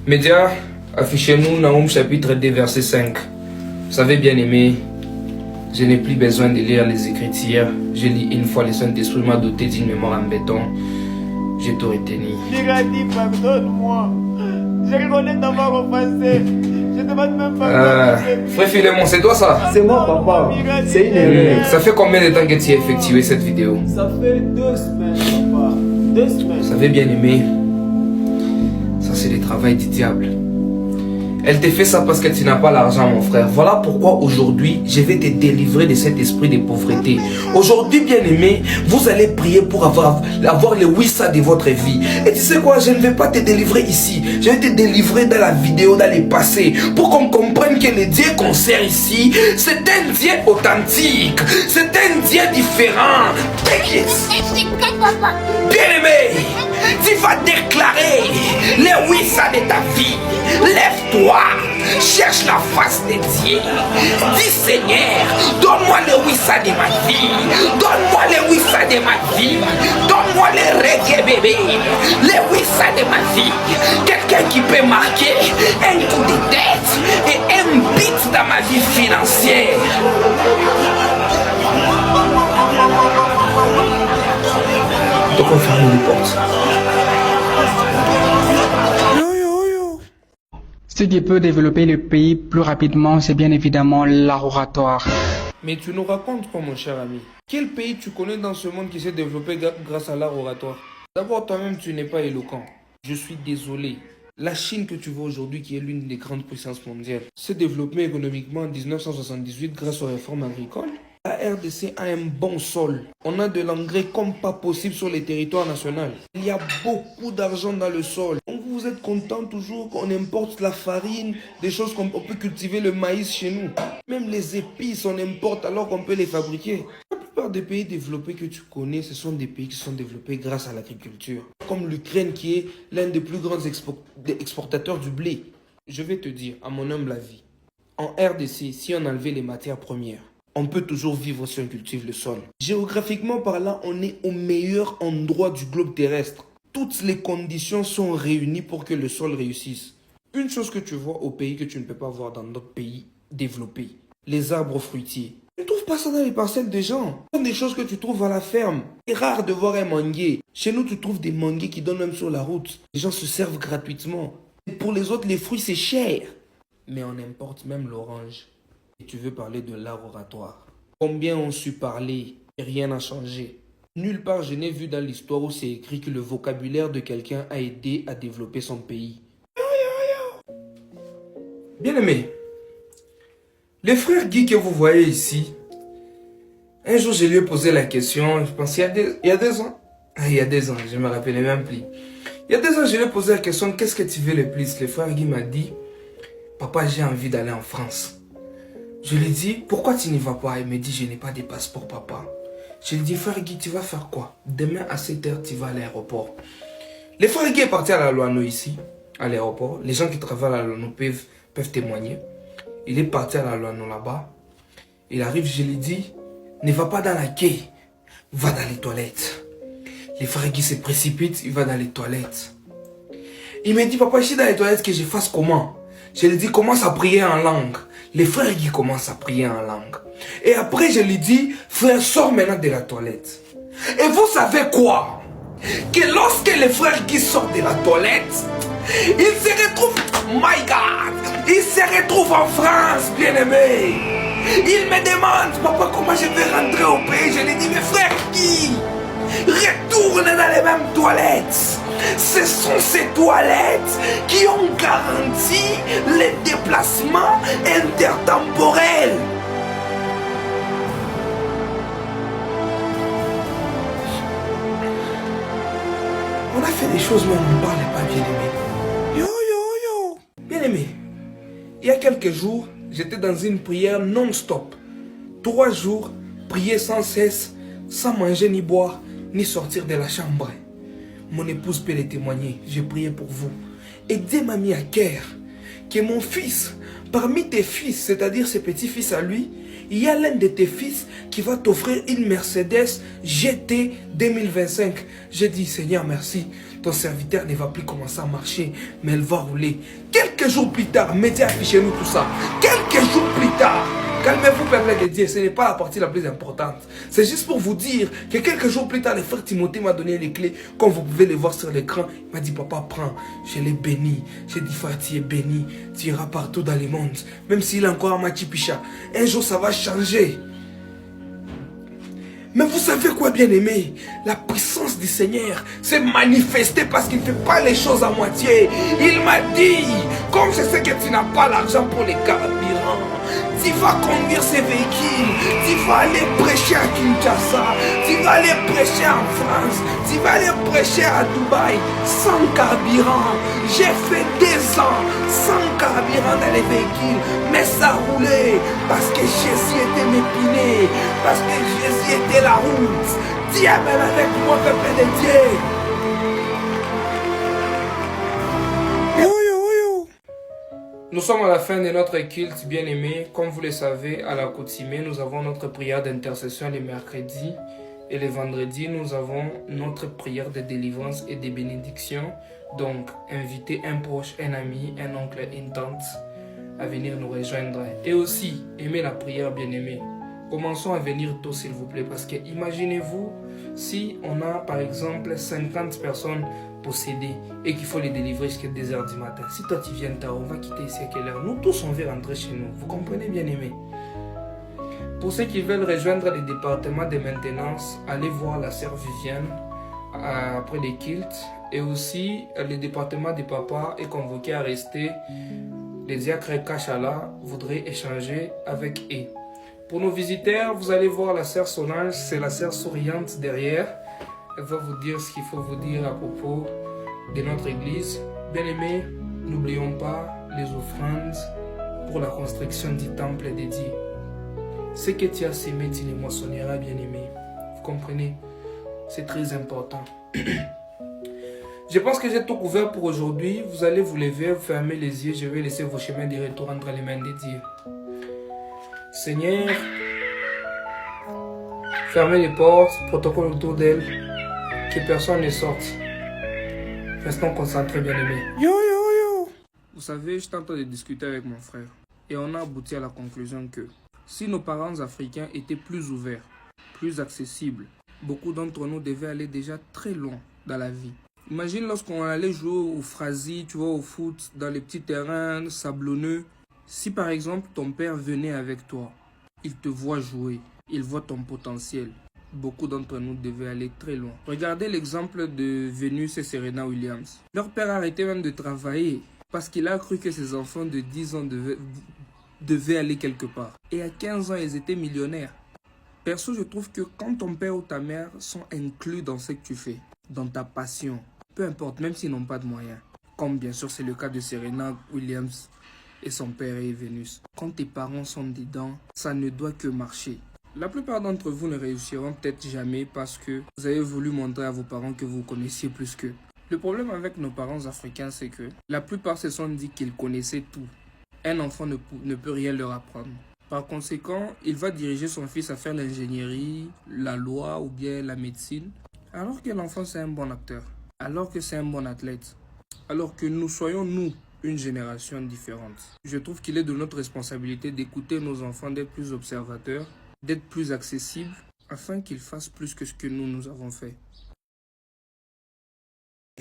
Média, affichez-nous Nahum chapitre 2 verset 5. Vous savez bien aimé, je n'ai plus besoin de lire les Écritures. Je lis une fois, le Saint-Esprit m'a doté d'une mémoire en béton. J'ai tout retenu. Pirati, pardonne-moi. Je reconnais t'avoir offensé. Je ne demande même pas. Frère Philémon, c'est toi ça? C'est moi, papa. C'est une erreur. Ça fait combien de temps que tu as effectué cette vidéo? Ça fait 2 semaines, papa. 2 semaines. Vous savez bien aimé, ça c'est le travail du diable. Elle te fait ça parce que tu n'as pas l'argent, mon frère. Voilà pourquoi aujourd'hui, je vais te délivrer de cet esprit de pauvreté. Aujourd'hui, bien aimé, vous allez prier pour avoir le wissa de votre vie. Et tu sais quoi, je ne vais pas te délivrer ici. Je vais te délivrer dans la vidéo, dans le passé. Pour qu'on comprenne que le Dieu qu'on sert ici, c'est un Dieu authentique. C'est un Dieu différent. Bien aimé, tu vas déclarer le wissa de ta vie. Lève-toi, cherche la face de Dieu. Dis Seigneur, donne-moi le wissa de ma vie. Donne-moi le wissa de ma vie. Donne-moi le reggae bébé. Le wissa de ma vie. Quelqu'un qui peut marquer un coup de tête et un beat dans ma vie financière. Donc on ferme les portes. Ce qui peut développer le pays plus rapidement, c'est bien évidemment l'art oratoire. Mais tu nous racontes quoi, mon cher ami? Quel pays tu connais dans ce monde qui s'est développé grâce à l'art oratoire? D'abord, toi-même, tu n'es pas éloquent. Je suis désolé. La Chine que tu vois aujourd'hui, qui est l'une des grandes puissances mondiales, s'est développée économiquement en 1978 grâce aux réformes agricoles. La RDC a un bon sol. On a de l'engrais comme pas possible sur les territoires nationaux. Il y a beaucoup d'argent dans le sol. Donc vous êtes content toujours qu'on importe la farine, des choses qu'on peut cultiver, le maïs chez nous. Même les épices, on importe alors qu'on peut les fabriquer. La plupart des pays développés que tu connais, ce sont des pays qui sont développés grâce à l'agriculture. Comme l'Ukraine qui est l'un des plus grands exportateurs du blé. Je vais te dire, à mon humble avis, en RDC, si on enlevait les matières premières, on peut toujours vivre si on cultive le sol. Géographiquement parlant, on est au meilleur endroit du globe terrestre. Toutes les conditions sont réunies pour que le sol réussisse. Une chose que tu vois au pays que tu ne peux pas voir dans d'autres pays développés, les arbres fruitiers. Tu ne trouves pas ça dans les parcelles des gens. Ce sont des choses que tu trouves à la ferme. C'est rare de voir un manguier. Chez nous, tu trouves des manguiers qui donnent même sur la route. Les gens se servent gratuitement. Et pour les autres, les fruits, c'est cher. Mais on importe même l'orange. Et tu veux parler de l'art oratoire. Combien ont su parler et rien n'a changé. Nulle part je n'ai vu dans l'histoire où c'est écrit que le vocabulaire de quelqu'un a aidé à développer son pays. Bien aimé, le frère Guy que vous voyez ici, un jour je lui ai posé la question, je pense il y a 2 ans. Il y a 2 ans, je me rappelle même plus. Il y a 2 ans je lui ai posé la question, qu'est-ce que tu veux le plus? Le frère Guy m'a dit, papa j'ai envie d'aller en France. Je lui ai dit, pourquoi tu n'y vas pas? Il me dit, je n'ai pas de passeport, papa. Je lui ai dit, frère Guy, tu vas faire quoi? Demain à 7 h, tu vas à l'aéroport. Le frère Guy est parti à la Loano ici, à l'aéroport. Les gens qui travaillent à la Loano peuvent témoigner. Il est parti à la Loano là-bas. Il arrive, je lui ai dit, ne va pas dans la quai, va dans les toilettes. Le frère Guy se précipite, il va dans les toilettes. Il me dit, papa, je suis dans les toilettes, que je fasse comment? Je lui ai dit, commence à prier en langue. Les frères Guy commencent à prier en langue. Et après, je lui dis, frère, sors maintenant de la toilette. Et vous savez quoi? Que lorsque les frères Guy sortent de la toilette, ils se retrouvent, my God, ils se retrouvent en France, bien aimé. Ils me demandent, papa, comment je vais rentrer au pays? Je lui dis, mes frères Guy, retourne dans les mêmes toilettes. Ce sont ces toilettes qui ont garanti les déplacements intertemporels. On a fait des choses mais on ne parlait pas, bien aimé. Yo. Bien aimé, il y a quelques jours, j'étais dans une prière non-stop. 3 jours, prier sans cesse, sans manger ni boire, ni sortir de la chambre. Mon épouse peut le témoigner, j'ai prié pour vous. Et Dieu m'a mis à cœur que mon fils, parmi tes fils, c'est-à-dire ses petits-fils à lui, Il y a l'un de tes fils qui va t'offrir une Mercedes GT 2025. J'ai dit, Seigneur, merci. Ton serviteur ne va plus commencer à marcher, mais elle va rouler. Quelques jours plus tard, médias affichez-nous tout ça. Quelques jours plus tard, calmez-vous, Père de Dieu, ce n'est pas la partie la plus importante. C'est juste pour vous dire que quelques jours plus tard, le frère Timothée m'a donné les clés. Comme vous pouvez les voir sur l'écran, il m'a dit, papa, prends. Je l'ai béni. J'ai dit, frère, tu es béni. Tu iras partout dans le monde. Même s'il est encore à Machipicha. Un jour, ça va changer. Mais vous savez quoi, bien-aimé? La puissance du Seigneur s'est manifestée parce qu'il ne fait pas les choses à moitié. Il m'a dit, comme je sais que tu n'as pas l'argent pour les carburants, tu vas conduire ces véhicules, tu vas aller prêcher à Kinshasa, tu vas aller prêcher en France, tu vas aller prêcher à Dubaï sans carburant. J'ai fait 2 ans sans carburant dans les véhicules, mais ça roulait parce que Jésus était mes pinés, parce que Jésus était la route. Dis amen avec moi, peuple de Dieu. Nous sommes à la fin de notre culte, bien-aimés. Comme vous le savez, à la coutumée, nous avons notre prière d'intercession les mercredis. Et les vendredis, nous avons notre prière de délivrance et de bénédiction. Donc, invitez un proche, un ami, un oncle, une tante à venir nous rejoindre. Et aussi, aimez la prière, bien-aimés. Commençons à venir tôt, s'il vous plaît. Parce que imaginez-vous, si on a, par exemple, 50 personnes possédées et qu'il faut les délivrer jusqu'à 2h du matin. Si toi, tu viens tard, on va quitter ici à quelle heure? Nous tous, on va rentrer chez nous. Vous comprenez, bien-aimés? Pour ceux qui veulent rejoindre les départements de maintenance, allez voir la sœur Viviane après les cultes. Et aussi, le département des papas est convoqué à rester. Les diacres Kachala voudraient échanger avec eux. Pour nos visiteurs, vous allez voir la sœur Solange, c'est la sœur souriante derrière. Elle va vous dire ce qu'il faut vous dire à propos de notre église. Bien-aimés, n'oublions pas les offrandes pour la construction du temple dédié. Ce que tu as semé, tu les moissonneras, bien-aimés. Vous comprenez? C'est très important. Je pense que j'ai tout couvert pour aujourd'hui. Vous allez vous lever, vous fermer les yeux. Je vais laisser vos chemins de retour entre les mains de Dieu. Seigneur, fermez les portes, protocole autour d'elle, que personne ne sorte. Restons concentrés, bien-aimés. Vous savez, je suis en train de discuter avec mon frère et on a abouti à la conclusion que si nos parents africains étaient plus ouverts, plus accessibles, beaucoup d'entre nous devaient aller déjà très loin dans la vie. Imagine lorsqu'on allait jouer au Frazi, tu vois, au foot, dans les petits terrains sablonneux. Si par exemple ton père venait avec toi, il te voit jouer, il voit ton potentiel. Beaucoup d'entre nous devaient aller très loin. Regardez l'exemple de Venus et Serena Williams. Leur père a arrêté même de travailler parce qu'il a cru que ses enfants de 10 ans devaient aller quelque part. Et à 15 ans, ils étaient millionnaires. Perso, je trouve que quand ton père ou ta mère sont inclus dans ce que tu fais, dans ta passion, peu importe, même s'ils n'ont pas de moyens, comme bien sûr c'est le cas de Serena Williams et son père et Vénus. Quand tes parents sont dedans, ça ne doit que marcher. La plupart d'entre vous ne réussiront peut-être jamais parce que vous avez voulu montrer à vos parents que vous connaissiez plus qu'eux. Le problème avec nos parents africains, c'est que la plupart se sont dit qu'ils connaissaient tout. Un enfant ne peut rien leur apprendre. Par conséquent, il va diriger son fils à faire l'ingénierie, la loi ou bien la médecine, alors que l'enfant c'est un bon acteur, alors que c'est un bon athlète, alors que nous soyons nous une génération différente. Je trouve qu'il est de notre responsabilité d'écouter nos enfants, d'être plus observateurs, d'être plus accessibles, afin qu'ils fassent plus que ce que nous avons fait.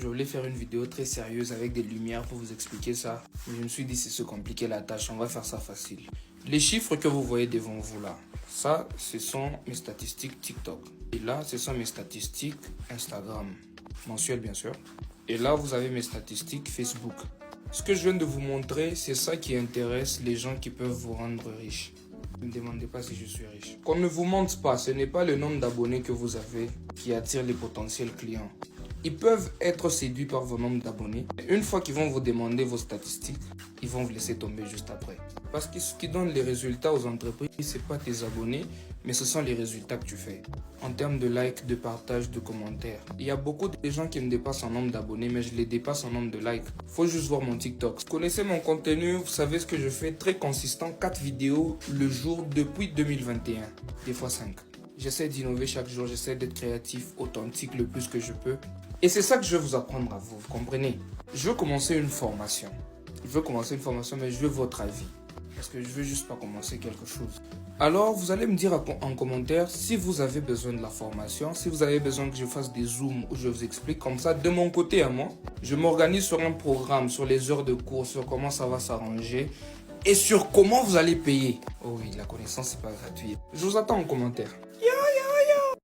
Je voulais faire une vidéo très sérieuse avec des lumières pour vous expliquer ça. Mais je me suis dit, c'est se compliquer la tâche, on va faire ça facile. Les chiffres que vous voyez devant vous là, ça, ce sont mes statistiques TikTok. Et là, ce sont mes statistiques Instagram, mensuelles bien sûr. Et là, vous avez mes statistiques Facebook. Ce que je viens de vous montrer, c'est ça qui intéresse les gens qui peuvent vous rendre riche. Ne me demandez pas si je suis riche. Qu'on ne vous mente pas, ce n'est pas le nombre d'abonnés que vous avez qui attire les potentiels clients. Ils peuvent être séduits par vos nombres d'abonnés. Une fois qu'ils vont vous demander vos statistiques, ils vont vous laisser tomber juste après. Parce que ce qui donne les résultats aux entreprises, ce n'est pas tes abonnés, mais ce sont les résultats que tu fais. En termes de likes, de partages, de commentaires. Il y a beaucoup de gens qui me dépassent en nombre d'abonnés, mais je les dépasse en nombre de likes. Faut juste voir mon TikTok. Vous connaissez mon contenu, vous savez ce que je fais, très consistant, 4 vidéos le jour depuis 2021, des fois 5. J'essaie d'innover chaque jour, j'essaie d'être créatif, authentique le plus que je peux. Et c'est ça que je vais vous apprendre à vous, vous comprenez? Je veux commencer une formation. Mais je veux votre avis. Parce que je veux juste pas commencer quelque chose. Alors, vous allez me dire en commentaire si vous avez besoin de la formation, si vous avez besoin que je fasse des zooms où je vous explique. Comme ça, de mon côté à moi, je m'organise sur un programme, sur les heures de cours, sur comment ça va s'arranger et sur comment vous allez payer. Oh oui, la connaissance, c'est pas gratuit. Je vous attends en commentaire.